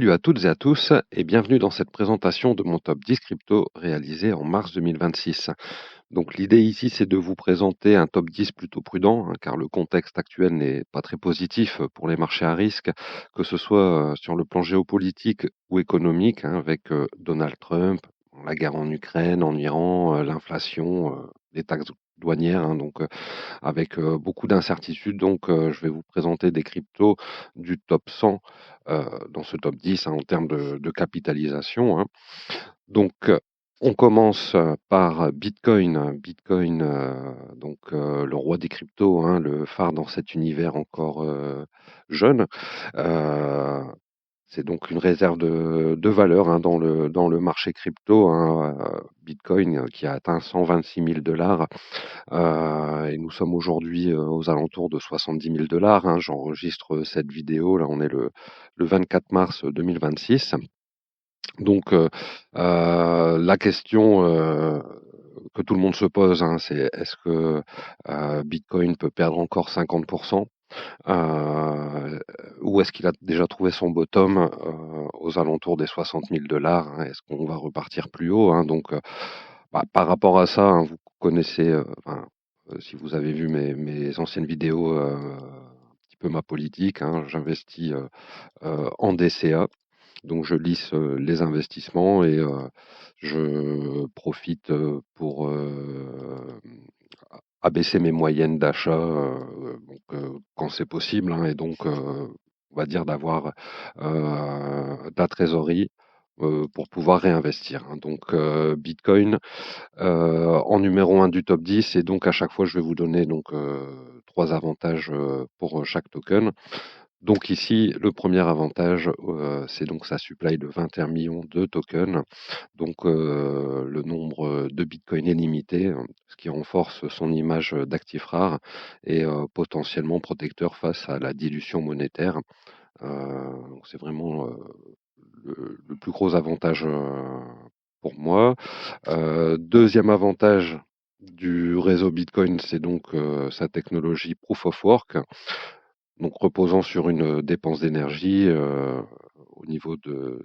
Salut à toutes et à tous et bienvenue dans cette présentation de mon top 10 crypto réalisé en mars 2026. Donc l'idée ici c'est de vous présenter un top 10 plutôt prudent car le contexte actuel n'est pas très positif pour les marchés à risque, que ce soit sur le plan géopolitique ou économique avec Donald Trump, la guerre en Ukraine, en Iran, l'inflation, les taxes douanières, avec beaucoup d'incertitudes. Donc, je vais vous présenter des cryptos du top 100 dans ce top 10 en termes de capitalisation. Donc, on commence par Bitcoin. Bitcoin, le roi des cryptos, le phare dans cet univers encore jeune. Euh, c'est donc une réserve de valeur dans le marché crypto. Bitcoin qui a atteint 126 000 dollars et nous sommes aujourd'hui aux alentours de 70 000 dollars. J'enregistre cette vidéo, là on est le 24 mars 2026. Donc la question que tout le monde se pose, c'est est-ce que Bitcoin peut perdre encore 50% ou est-ce qu'il a déjà trouvé son bottom aux alentours des 60 000 dollars? Est-ce qu'on va repartir plus haut? Par rapport à ça, vous connaissez, si vous avez vu mes anciennes vidéos, un petit peu ma politique, j'investis en DCA, donc je lisse les investissements et je profite pour abaisser mes moyennes d'achat quand c'est possible, et donc on va dire d'avoir de la trésorerie pour pouvoir réinvestir. Donc Bitcoin en numéro un du top 10, et donc à chaque fois je vais vous donner donc trois avantages pour chaque token. Donc ici, le premier avantage, c'est donc sa supply de 21 millions de tokens. Donc le nombre de Bitcoin est limité, ce qui renforce son image d'actif rare et potentiellement protecteur face à la dilution monétaire. Donc c'est vraiment le plus gros avantage pour moi. Deuxième avantage du réseau Bitcoin, c'est donc sa technologie Proof of Work, donc reposant sur une dépense d'énergie au niveau de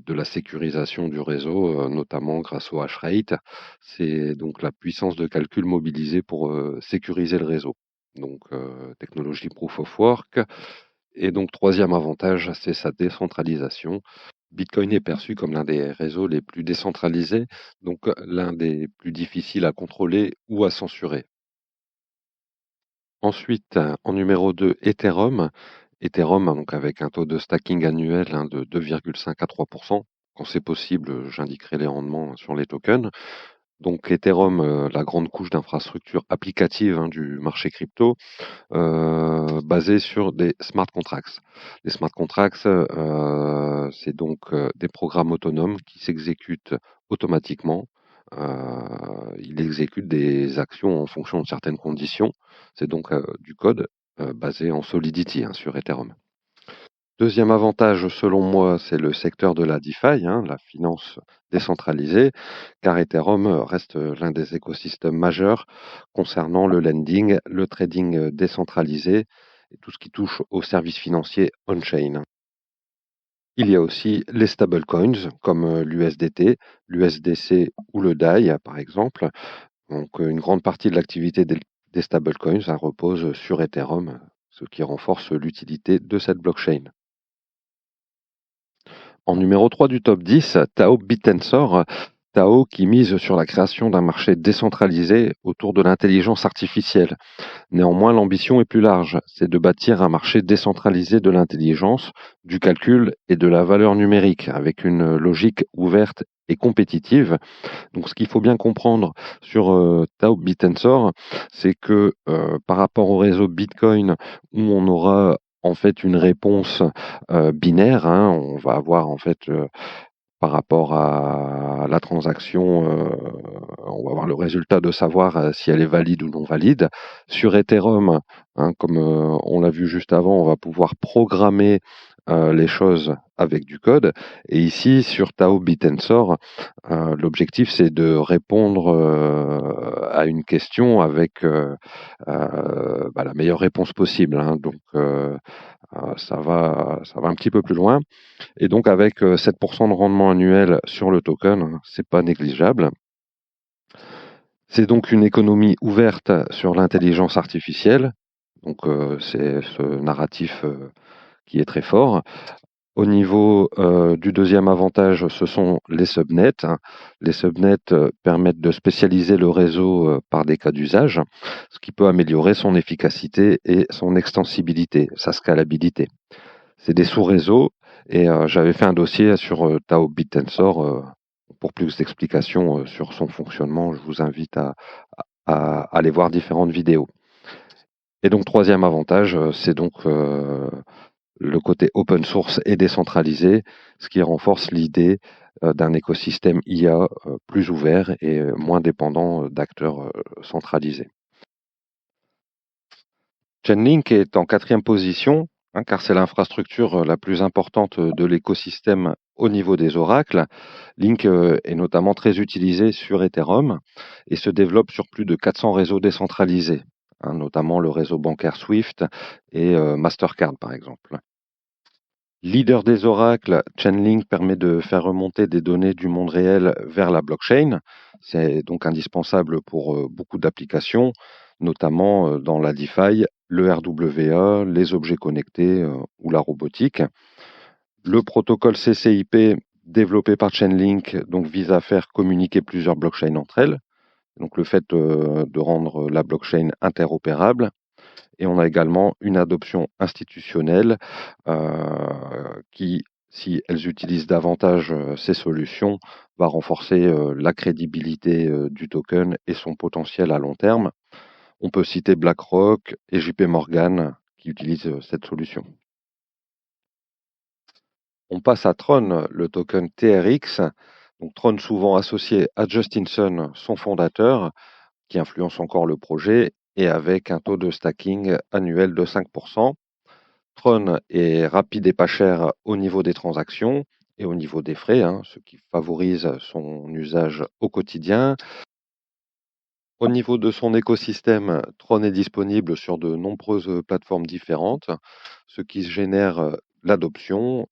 la sécurisation du réseau, notamment grâce au hash rate. C'est donc la puissance de calcul mobilisée pour sécuriser le réseau. Donc technologie Proof of Work. Et donc troisième avantage, c'est sa décentralisation. Bitcoin est perçu comme l'un des réseaux les plus décentralisés, donc l'un des plus difficiles à contrôler ou à censurer. Ensuite, en numéro 2, Ethereum. Ethereum, donc avec un taux de stacking annuel de 2,5 à 3 Quand c'est possible, j'indiquerai les rendements sur les tokens. Donc Ethereum, la grande couche d'infrastructure applicative du marché crypto, basée sur des smart contracts. Les smart contracts, c'est donc des programmes autonomes qui s'exécutent automatiquement. Il exécute des actions en fonction de certaines conditions. C'est donc du code basé en Solidity sur Ethereum. Deuxième avantage, selon moi, c'est le secteur de la DeFi, la finance décentralisée, car Ethereum reste l'un des écosystèmes majeurs concernant le lending, le trading décentralisé et tout ce qui touche aux services financiers on-chain. Il y a aussi les stablecoins comme l'USDT, l'USDC ou le DAI, par exemple. Donc, une grande partie de l'activité des stablecoins repose sur Ethereum, ce qui renforce l'utilité de cette blockchain. En numéro 3 du top 10, Tao Bitensor. Tao qui mise sur la création d'un marché décentralisé autour de l'intelligence artificielle. Néanmoins, l'ambition est plus large, c'est de bâtir un marché décentralisé de l'intelligence, du calcul et de la valeur numérique, avec une logique ouverte et compétitive. Donc ce qu'il faut bien comprendre sur Tao Bitensor, c'est que par rapport au réseau Bitcoin, où on aura en fait une réponse binaire, on va avoir en fait par rapport à la transaction, on va avoir le résultat de savoir si elle est valide ou non valide. Sur Ethereum, comme on l'a vu juste avant, on va pouvoir programmer les choses avec du code. Et ici, sur Tao Bitensor, l'objectif, c'est de répondre à une question avec la meilleure réponse possible, hein. Donc, ça va un petit peu plus loin. Et donc, avec 7% de rendement annuel sur le token, c'est pas négligeable. C'est donc une économie ouverte sur l'intelligence artificielle. Donc, c'est ce narratif qui est très fort. Au niveau du deuxième avantage, ce sont les subnets. Les subnets permettent de spécialiser le réseau par des cas d'usage, ce qui peut améliorer son efficacité et son extensibilité, sa scalabilité. C'est des sous-réseaux et j'avais fait un dossier sur Tao Bitensor. Pour plus d'explications sur son fonctionnement, je vous invite à aller voir différentes vidéos. Et donc, troisième avantage, c'est donc le côté open source et décentralisé, ce qui renforce l'idée d'un écosystème IA plus ouvert et moins dépendant d'acteurs centralisés. Chainlink est en quatrième position, hein, car c'est l'infrastructure la plus importante de l'écosystème au niveau des oracles. Link est notamment très utilisé sur Ethereum et se développe sur plus de 400 réseaux décentralisés, hein, notamment le réseau bancaire Swift et Mastercard par exemple. Leader des oracles, Chainlink permet de faire remonter des données du monde réel vers la blockchain. C'est donc indispensable pour beaucoup d'applications, notamment dans la DeFi, le RWA, les objets connectés ou la robotique. Le protocole CCIP développé par Chainlink donc, vise à faire communiquer plusieurs blockchains entre elles. Donc le fait de rendre la blockchain interopérable. Et on a également une adoption institutionnelle qui, si elles utilisent davantage ces solutions, va renforcer la crédibilité du token et son potentiel à long terme. On peut citer BlackRock et JP Morgan qui utilisent cette solution. On passe à Tron, le token TRX. Donc Tron souvent associé à Justin Sun, son fondateur, qui influence encore le projet, et avec un taux de stacking annuel de 5%. Tron est rapide et pas cher au niveau des transactions et au niveau des frais, hein, ce qui favorise son usage au quotidien. Au niveau de son écosystème, Tron est disponible sur de nombreuses plateformes différentes, ce qui génère l'adoption.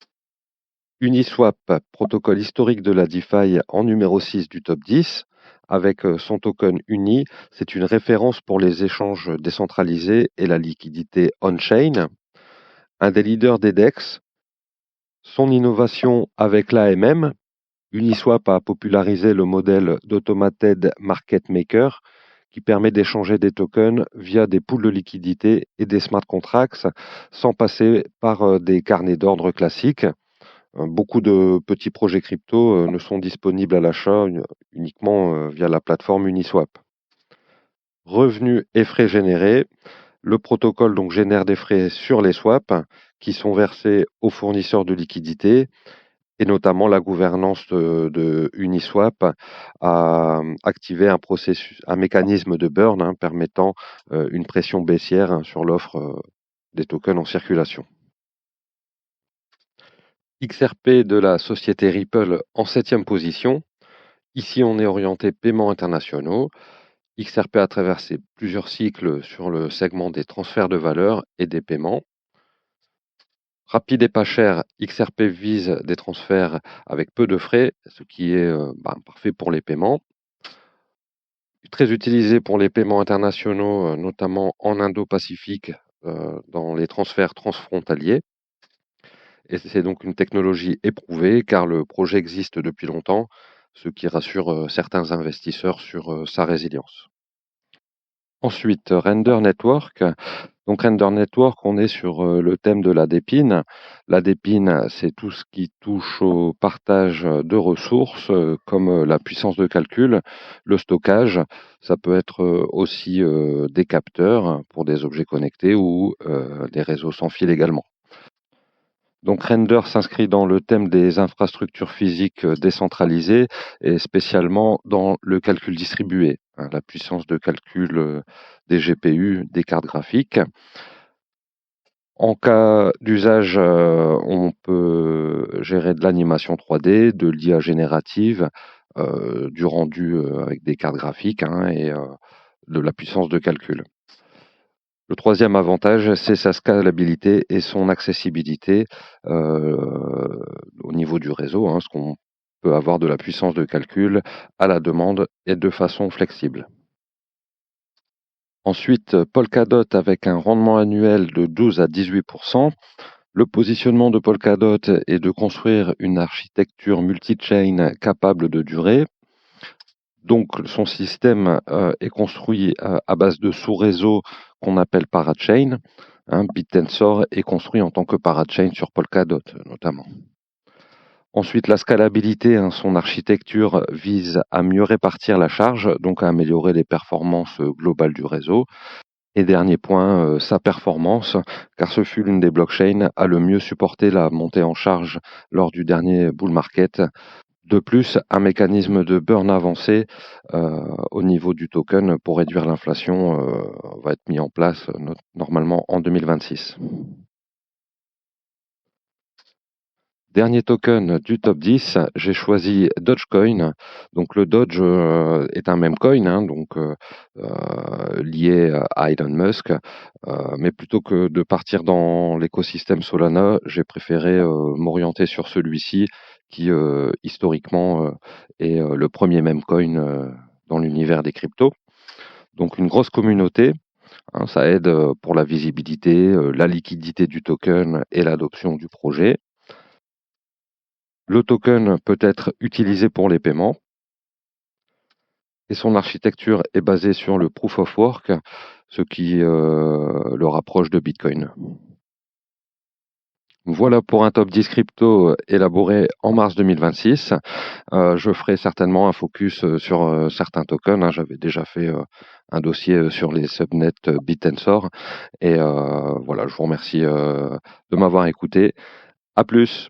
Uniswap, protocole historique de la DeFi en numéro 6 du top 10, avec son token Uni, c'est une référence pour les échanges décentralisés et la liquidité on-chain. Un des leaders des DEX, son innovation avec l'AMM, Uniswap a popularisé le modèle d'Automated Market Maker qui permet d'échanger des tokens via des pools de liquidité et des smart contracts sans passer par des carnets d'ordre classiques. Beaucoup de petits projets crypto ne sont disponibles à l'achat uniquement via la plateforme Uniswap. Revenus et frais générés. Le protocole donc génère des frais sur les swaps qui sont versés aux fournisseurs de liquidités et notamment la gouvernance de Uniswap a activé un mécanisme de burn permettant une pression baissière sur l'offre des tokens en circulation. XRP de la société Ripple en 7e position. Ici, on est orienté paiements internationaux. XRP a traversé plusieurs cycles sur le segment des transferts de valeur et des paiements. Rapide et pas cher, XRP vise des transferts avec peu de frais, ce qui est parfait pour les paiements. Très utilisé pour les paiements internationaux, notamment en Indo-Pacifique, dans les transferts transfrontaliers. Et c'est donc une technologie éprouvée car le projet existe depuis longtemps, ce qui rassure certains investisseurs sur sa résilience. Ensuite, Render Network. Donc Render Network, on est sur le thème de la dépine. La dépine, c'est tout ce qui touche au partage de ressources, comme la puissance de calcul, le stockage. Ça peut être aussi des capteurs pour des objets connectés ou des réseaux sans fil également. Donc Render s'inscrit dans le thème des infrastructures physiques décentralisées et spécialement dans le calcul distribué, hein, la puissance de calcul des GPU, des cartes graphiques. En cas d'usage, on peut gérer de l'animation 3D, de l'IA générative, du rendu, avec des cartes graphiques, hein, et de la puissance de calcul. Le troisième avantage, c'est sa scalabilité et son accessibilité, au niveau du réseau, hein, parce qu'on peut avoir de la puissance de calcul à la demande et de façon flexible. Ensuite, Polkadot avec un rendement annuel de 12 à 18%. Le positionnement de Polkadot est de construire une architecture multi-chain capable de durer. Donc son système est construit à base de sous-réseaux qu'on appelle parachain. Hein, BitTensor est construit en tant que parachain sur Polkadot notamment. Ensuite, la scalabilité, hein, son architecture vise à mieux répartir la charge, donc à améliorer les performances globales du réseau. Et dernier point, sa performance, car ce fut l'une des blockchains à le mieux supporter la montée en charge lors du dernier bull market. De plus, un mécanisme de burn avancé au niveau du token pour réduire l'inflation va être mis en place normalement en 2026. Dernier token du top 10, j'ai choisi Dogecoin. Donc le Doge est un meme coin, hein, donc lié à Elon Musk. Mais plutôt que de partir dans l'écosystème Solana, j'ai préféré m'orienter sur celui-ci qui historiquement est le premier meme coin dans l'univers des cryptos. Donc une grosse communauté, hein, ça aide pour la visibilité, la liquidité du token et l'adoption du projet. Le token peut être utilisé pour les paiements et son architecture est basée sur le proof of work, ce qui le rapproche de Bitcoin. Voilà pour un top 10 crypto élaboré en mars 2026. Je ferai certainement un focus sur certains tokens, hein. J'avais déjà fait un dossier sur les subnets BitTensor. Et voilà, je vous remercie de m'avoir écouté. À plus!